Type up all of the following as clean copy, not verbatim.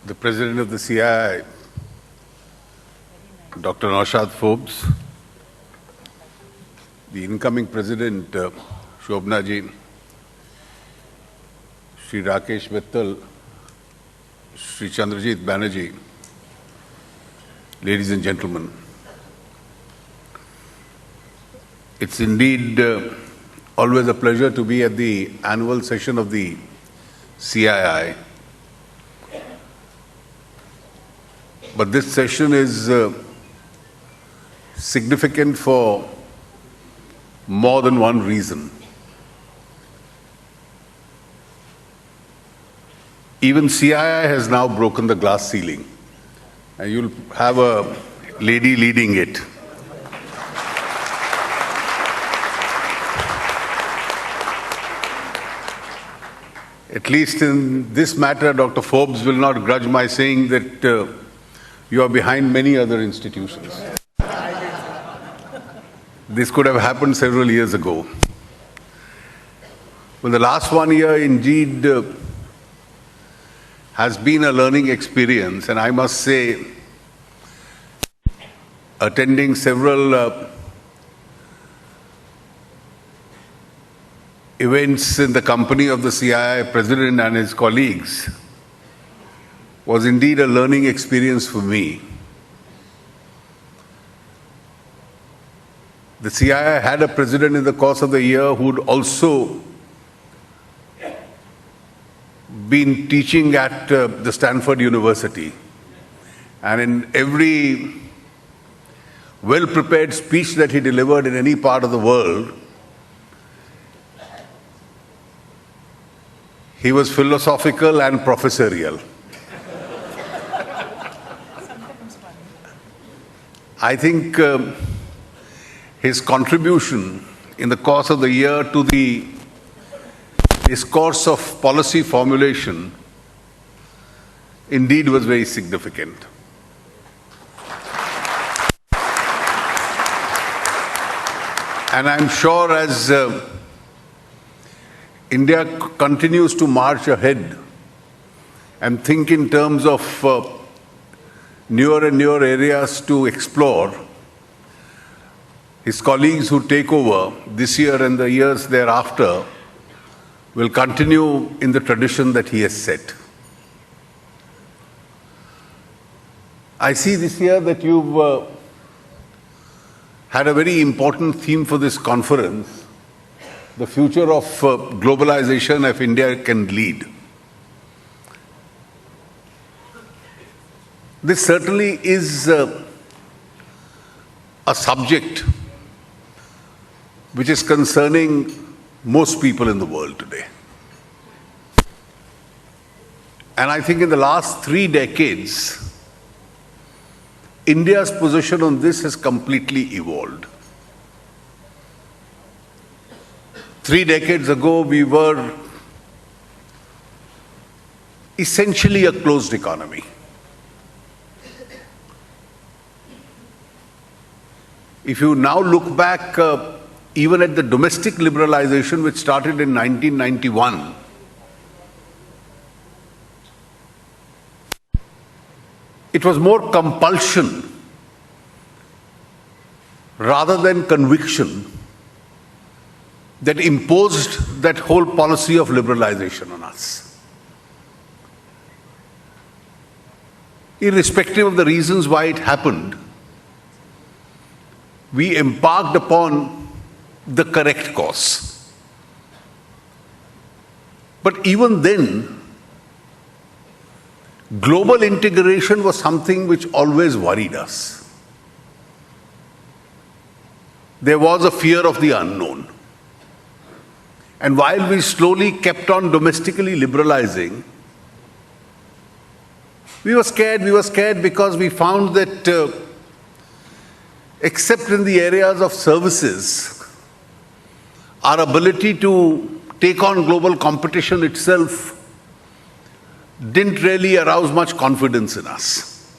the President of the CII, Dr. Naushad Forbes, the incoming President, Shobna ji, Shri Rakesh Mittal, Shri Chandrajit Banerjee, ladies and gentlemen, it's indeed always a pleasure to be at the annual session of the CII. But this session is significant for more than one reason. Even CII has now broken the glass ceiling, and you'll have a lady leading it. At least in this matter, Dr. Forbes will not grudge my saying that you are behind many other institutions. This could have happened several years ago. Well, the last 1 year indeed has been a learning experience, and I must say, attending several events in the company of the CII President and his colleagues was indeed a learning experience for me. The CII had a president in the course of the year who'd also been teaching at the Stanford University. And in every well-prepared speech that he delivered in any part of the world, he was philosophical and professorial. I think his contribution in the course of the year to the discourse of policy formulation indeed was very significant. And I'm sure as India continues to march ahead and think in terms of newer and newer areas to explore, his colleagues who take over this year and the years thereafter will continue in the tradition that he has set. I see this year that you've had a very important theme for this conference, the future of globalization if India can lead. This certainly is a subject which is concerning most people in the world today. And I think in the last 3 decades, India's position on this has completely evolved. 3 decades ago, we were essentially a closed economy. If you now look back even at the domestic liberalization which started in 1991, it was more compulsion rather than conviction that imposed that whole policy of liberalization on us. Irrespective of the reasons why it happened, we embarked upon the correct course. But even then, global integration was something which always worried us. There was a fear of the unknown. And while we slowly kept on domestically liberalizing, we were scared. We were scared because we found that except in the areas of services, our ability to take on global competition itself didn't really arouse much confidence in us.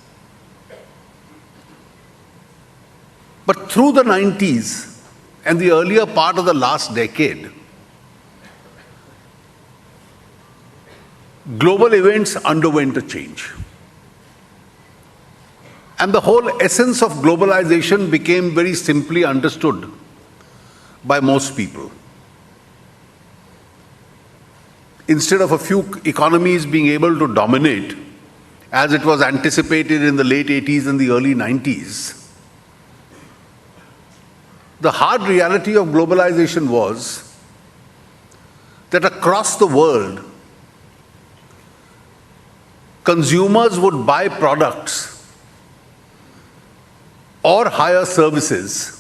But through the 90s and the earlier part of the last decade, global events underwent a change. And the whole essence of globalization became very simply understood by most people. Instead of a few economies being able to dominate, as it was anticipated in the late 80s and the early 90s, the hard reality of globalization was that across the world, consumers would buy products or hire services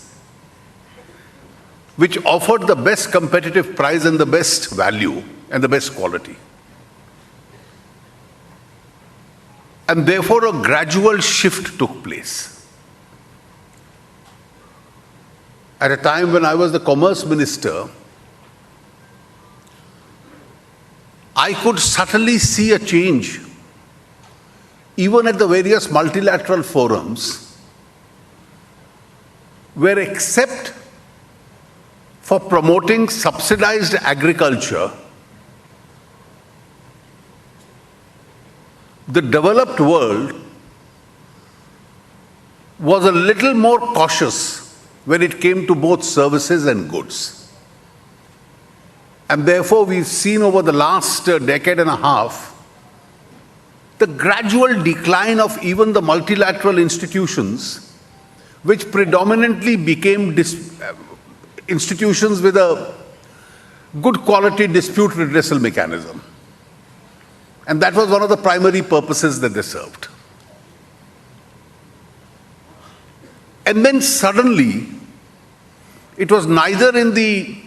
which offered the best competitive price and the best value and the best quality. And therefore, a gradual shift took place. At a time when I was the Commerce Minister, I could subtly see a change, even at the various multilateral forums, where except for promoting subsidized agriculture, the developed world was a little more cautious when it came to both services and goods. And therefore, we've seen over the last decade and a half the gradual decline of even the multilateral institutions, which predominantly became institutions with a good quality dispute redressal mechanism. And that was one of the primary purposes that they served. And then suddenly, it was neither in the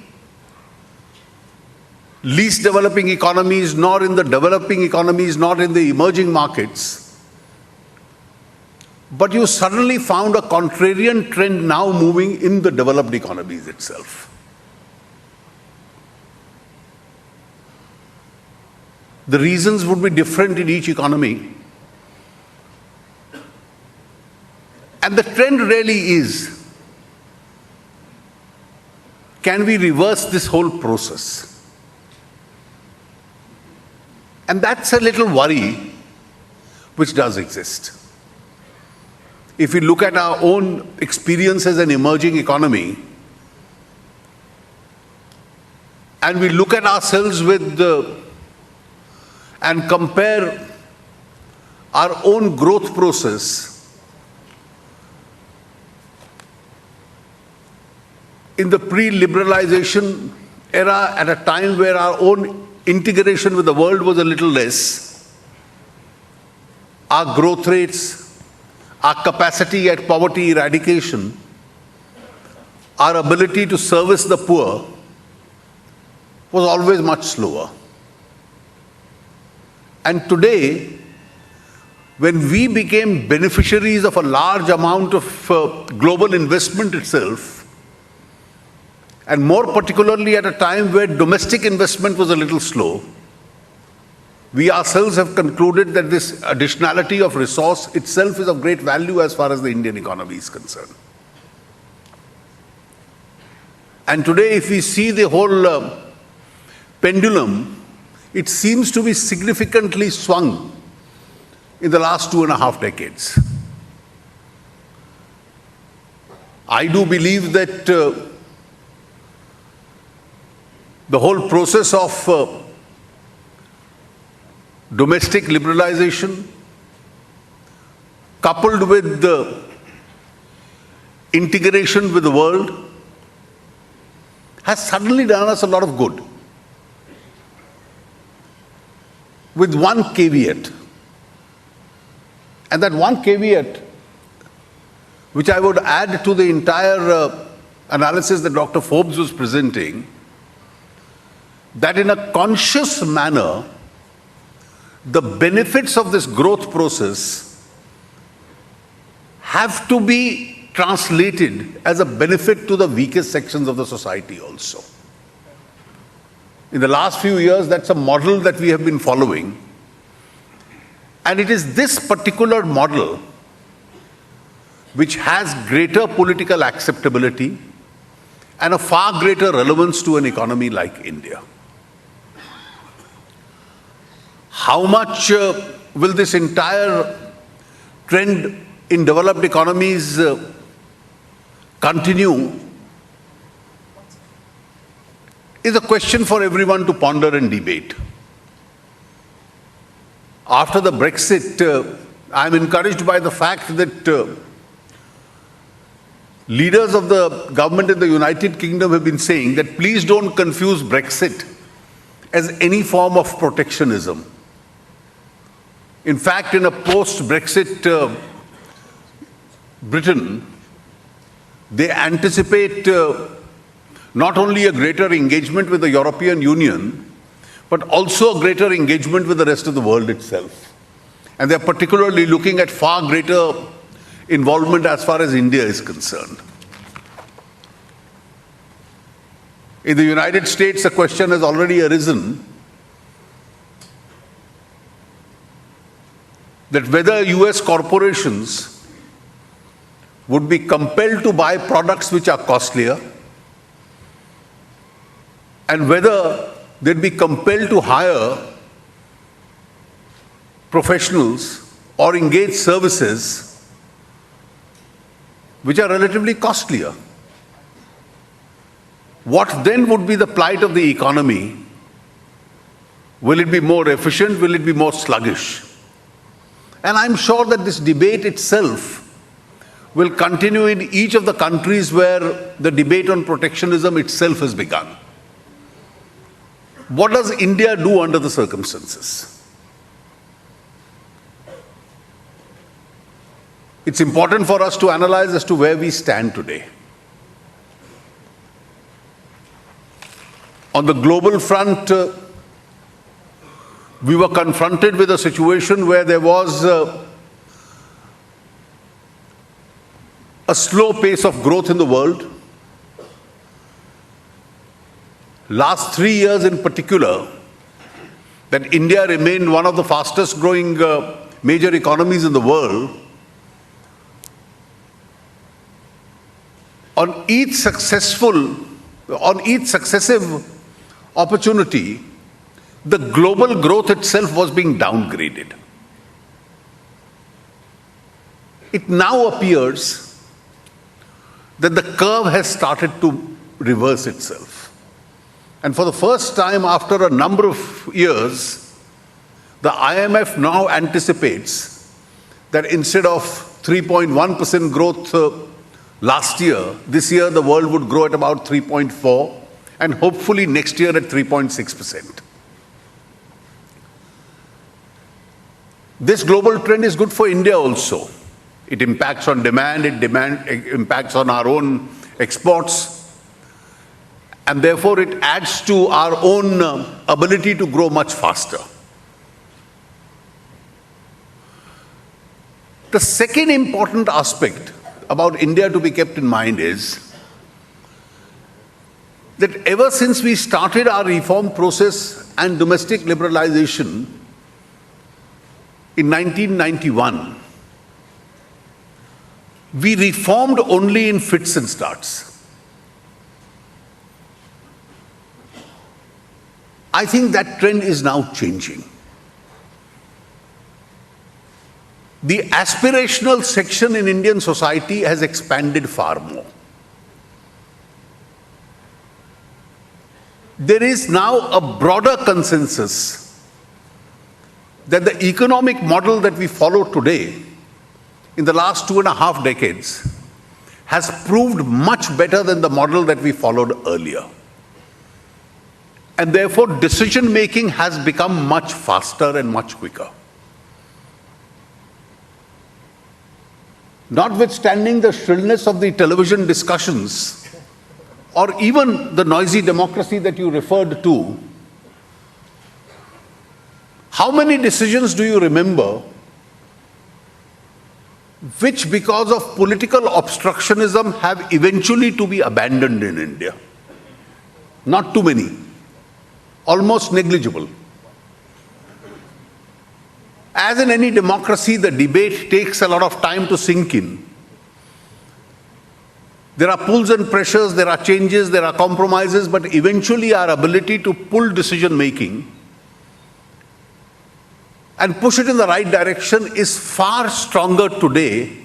least developing economies, nor in the developing economies, nor in the emerging markets, but you suddenly found a contrarian trend now moving in the developed economies itself. The reasons would be different in each economy. And the trend really is, can we reverse this whole process? And that's a little worry which does exist. If we look at our own experience as an emerging economy, and we look at ourselves with and compare our own growth process in the pre-liberalization era, at a time where our own integration with the world was a little less, our growth rates, our capacity at poverty eradication, our ability to service the poor was always much slower. And today, when we became beneficiaries of a large amount of global investment itself, and more particularly at a time where domestic investment was a little slow, we ourselves have concluded that this additionality of resource itself is of great value as far as the Indian economy is concerned. And today, if we see the whole pendulum, it seems to be significantly swung in the last 2.5 decades. I do believe that the whole process of domestic liberalization, coupled with the integration with the world, has suddenly done us a lot of good. With one caveat. And that one caveat, which I would add to the entire analysis that Dr. Forbes was presenting, that in a conscious manner, the benefits of this growth process have to be translated as a benefit to the weakest sections of the society also. In the last few years, that's a model that we have been following. And it is this particular model which has greater political acceptability and a far greater relevance to an economy like India. How much will this entire trend in developed economies continue is a question for everyone to ponder and debate. After the Brexit, I'm encouraged by the fact that leaders of the government in the United Kingdom have been saying that please don't confuse Brexit as any form of protectionism. In fact, in a post-Brexit Britain, they anticipate not only a greater engagement with the European Union, but also a greater engagement with the rest of the world itself. And they're particularly looking at far greater involvement as far as India is concerned. In the United States, a question has already arisen that whether US corporations would be compelled to buy products which are costlier, and whether they'd be compelled to hire professionals or engage services which are relatively costlier. What then would be the plight of the economy? Will it be more efficient? Will it be more sluggish? And I'm sure that this debate itself will continue in each of the countries where the debate on protectionism itself has begun. What does India do under the circumstances? It's important for us to analyze as to where we stand today. On the global front, we were confronted with a situation where there was a slow pace of growth in the world. Last 3 years in particular, that India remained one of the fastest growing major economies in the world. On each successive opportunity, the global growth itself was being downgraded. It now appears that the curve has started to reverse itself. And for the first time after a number of years, the IMF now anticipates that instead of 3.1% growth last year, this year the world would grow at about 3.4%, and hopefully next year at 3.6%. This global trend is good for India also. It impacts on demand, it impacts on our own exports, and therefore it adds to our own ability to grow much faster. The second important aspect about India to be kept in mind is that ever since we started our reform process and domestic liberalization in 1991, we reformed only in fits and starts. I think that trend is now changing. The aspirational section in Indian society has expanded far more. There is now a broader consensus that the economic model that we follow today, in the last 2.5 decades, has proved much better than the model that we followed earlier. And therefore, decision-making has become much faster and much quicker. Notwithstanding the shrillness of the television discussions, or even the noisy democracy that you referred to, how many decisions do you remember which, because of political obstructionism, have eventually to be abandoned in India? Not too many. Almost negligible. As in any democracy, the debate takes a lot of time to sink in. There are pulls and pressures, there are changes, there are compromises, but eventually our ability to pull decision-making and push it in the right direction is far stronger today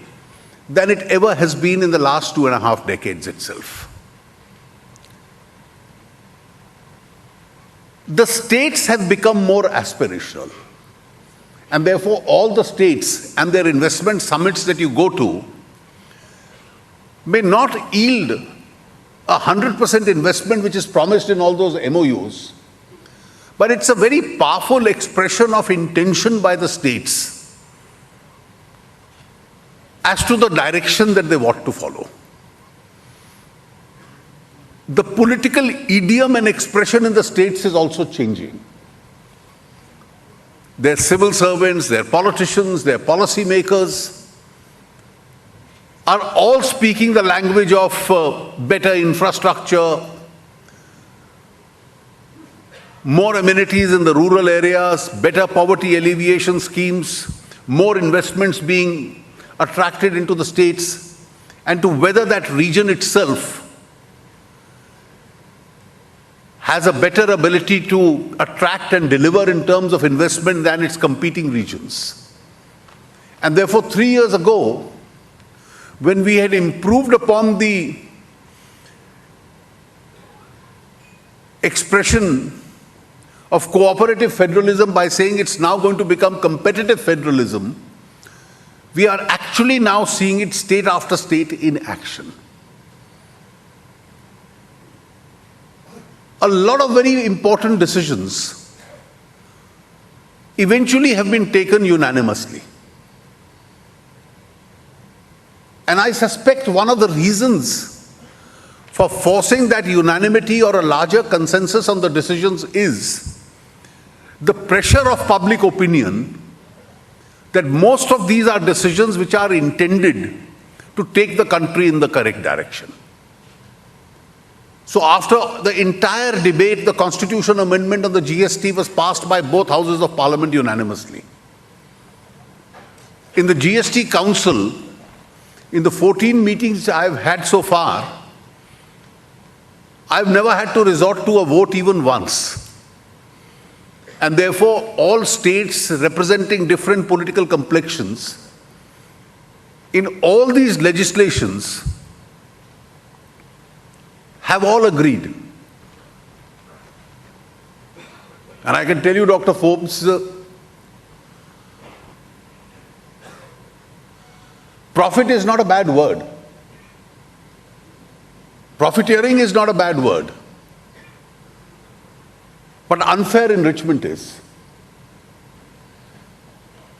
than it ever has been in the last 2.5 decades itself. The states have become more aspirational. And therefore, all the states and their investment summits that you go to may not yield 100% investment which is promised in all those MOUs, but it's a very powerful expression of intention by the states as to the direction that they want to follow. The political idiom and expression in the states is also changing. Their civil servants, their politicians, their policymakers are all speaking the language of better infrastructure, more amenities in the rural areas, better poverty alleviation schemes, more investments being attracted into the states, and to whether that region itself has a better ability to attract and deliver in terms of investment than its competing regions. And therefore, 3 years ago, when we had improved upon the expression of cooperative federalism by saying it's now going to become competitive federalism, we are actually now seeing it state after state in action. A lot of very important decisions eventually have been taken unanimously. And I suspect one of the reasons for forcing that unanimity or a larger consensus on the decisions is the pressure of public opinion that most of these are decisions which are intended to take the country in the correct direction. So after the entire debate, the constitution amendment on the GST was passed by both houses of parliament unanimously. In the GST Council, in the 14 meetings I've had so far, I've never had to resort to a vote even once. And therefore, all states representing different political complexions, in all these legislations, have all agreed. And I can tell you, Dr. Forbes, profit is not a bad word. Profiteering is not a bad word. But unfair enrichment is.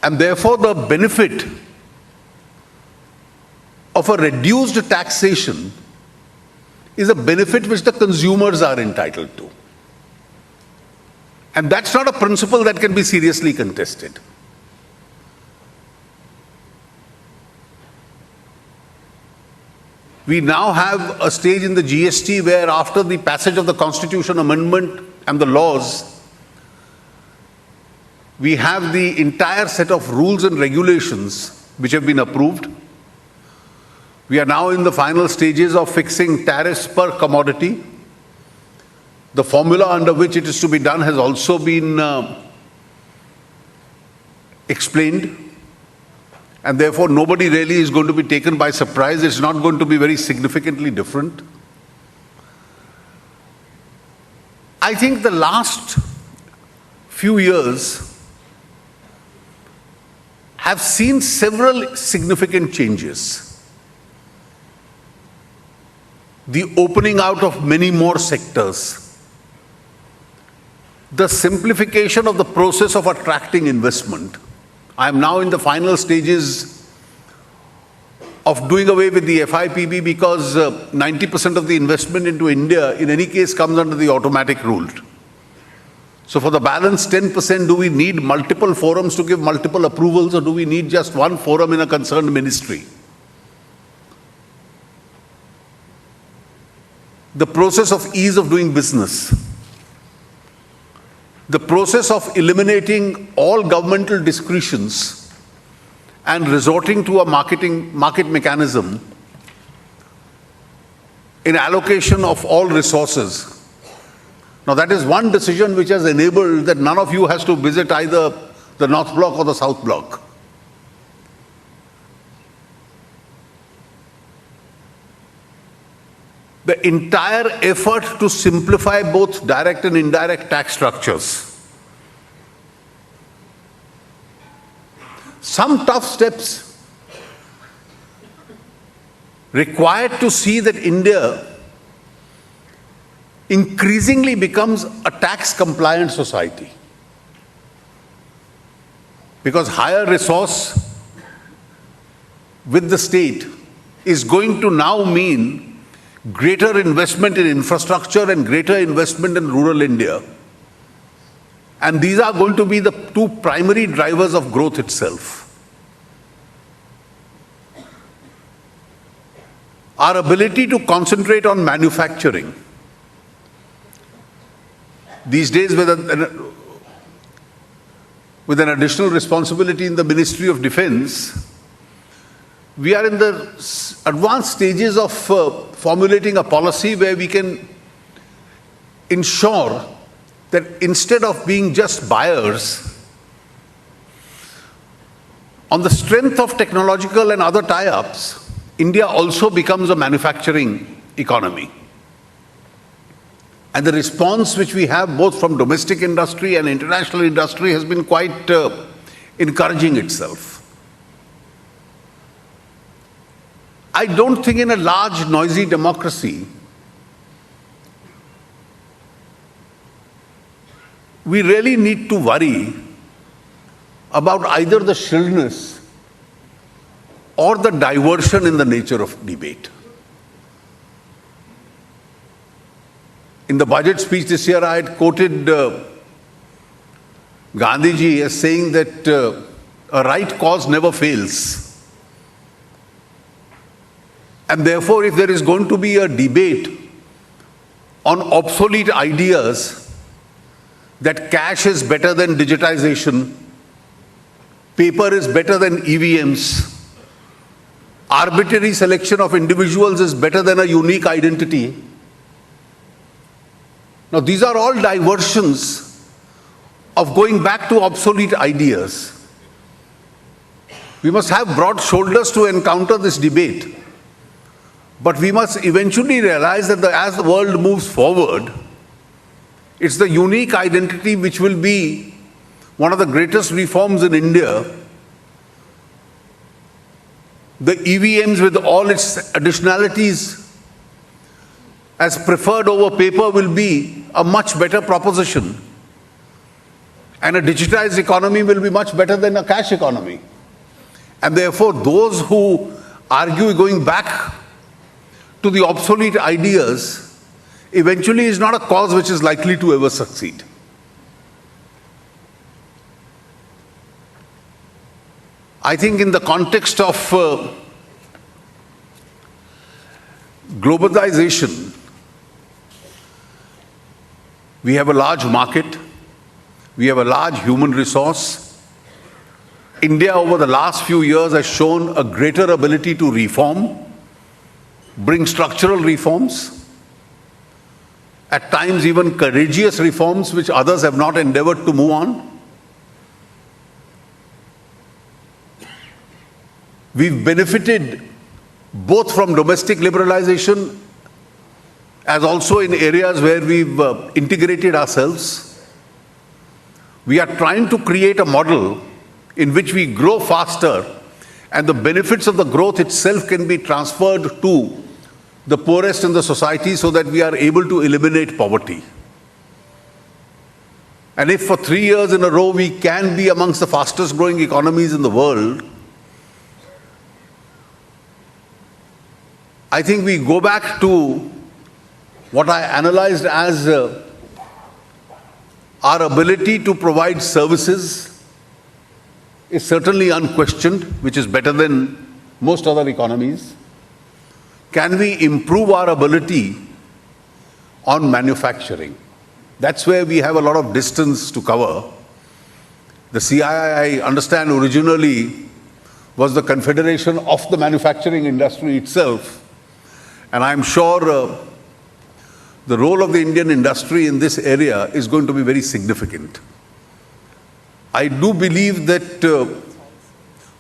And therefore, the benefit of a reduced taxation is a benefit which the consumers are entitled to. And that's not a principle that can be seriously contested. We now have a stage in the GST where after the passage of the Constitution Amendment and the laws, we have the entire set of rules and regulations which have been approved. We are now in the final stages of fixing tariffs per commodity. The formula under which it is to be done has also been explained. And therefore, nobody really is going to be taken by surprise. It's not going to be very significantly different. I think the last few years have seen several significant changes. The opening out of many more sectors, the simplification of the process of attracting investment. I am now in the final stages of doing away with the FIPB because 90% of the investment into India in any case comes under the automatic rule. So for the balance 10%, do we need multiple forums to give multiple approvals, or do we need just one forum in a concerned ministry? The process of ease of doing business, the process of eliminating all governmental discretions and resorting to a market mechanism in allocation of all resources. Now that is one decision which has enabled that none of you has to visit either the North Block or the South Block. the entire effort to simplify both direct and indirect tax structures. Some tough steps required to see that India increasingly becomes a tax-compliant society. Because higher resource with the state is going to now mean greater investment in infrastructure and greater investment in rural India. And these are going to be the two primary drivers of growth itself. Our ability to concentrate on manufacturing. These days, with an additional responsibility in the Ministry of Defense, we are in the advanced stages of formulating a policy where we can ensure that instead of being just buyers, on the strength of technological and other tie-ups, India also becomes a manufacturing economy. And the response which we have both from domestic industry and international industry has been quite encouraging itself. I don't think in a large, noisy democracy, we really need to worry about either the shrillness or the diversion in the nature of debate. In the budget speech this year, I had quoted Gandhiji as saying that a right cause never fails. And therefore, if there is going to be a debate on obsolete ideas that cash is better than digitization, paper is better than EVMs, arbitrary selection of individuals is better than a unique identity. Now, these are all diversions of going back to obsolete ideas. We must have broad shoulders to encounter this debate. But we must eventually realize that as the world moves forward, it's the unique identity which will be one of the greatest reforms in India. The EVMs with all its additionalities as preferred over paper will be a much better proposition. And a digitized economy will be much better than a cash economy. And therefore, those who argue going back to the obsolete ideas eventually is not a cause which is likely to ever succeed. I think in the context of globalization, we have a large market, we have a large human resource. India over the last few years has shown a greater ability to reform, bring structural reforms, at times even courageous reforms which others have not endeavored to move on. We've benefited both from domestic liberalization as also in areas where we've integrated ourselves. We are trying to create a model in which we grow faster and the benefits of the growth itself can be transferred to the poorest in the society so that we are able to eliminate poverty. And if for 3 years in a row we can be amongst the fastest growing economies in the world, I think we go back to what I analyzed as our ability to provide services is certainly unquestioned, which is better than most other economies. Can we improve our ability on manufacturing? That's where we have a lot of distance to cover. The CII, I understand, originally was the confederation of the manufacturing industry itself. And I'm sure the role of the Indian industry in this area is going to be very significant. I do believe that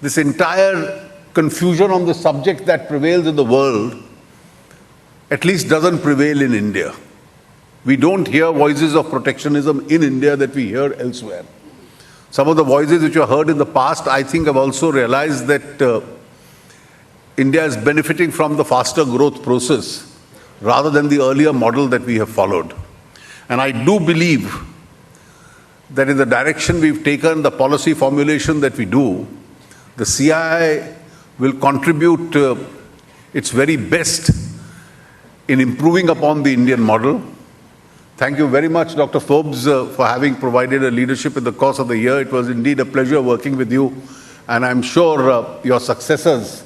this entire confusion on the subject that prevails in the world at least doesn't prevail in India. We don't hear voices of protectionism in India that we hear elsewhere. Some of the voices which were heard in the past, I think, have also realized that India is benefiting from the faster growth process rather than the earlier model that we have followed. And I do believe that in the direction we've taken, the policy formulation that we do, the CII will contribute its very best in improving upon the Indian model. Thank you very much, Dr. Forbes, for having provided a leadership in the course of the year. It was indeed a pleasure working with you, and I'm sure your successors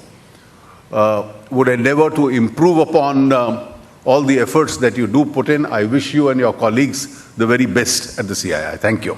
would endeavor to improve upon all the efforts that you do put in. I wish you and your colleagues the very best at the CII. Thank you.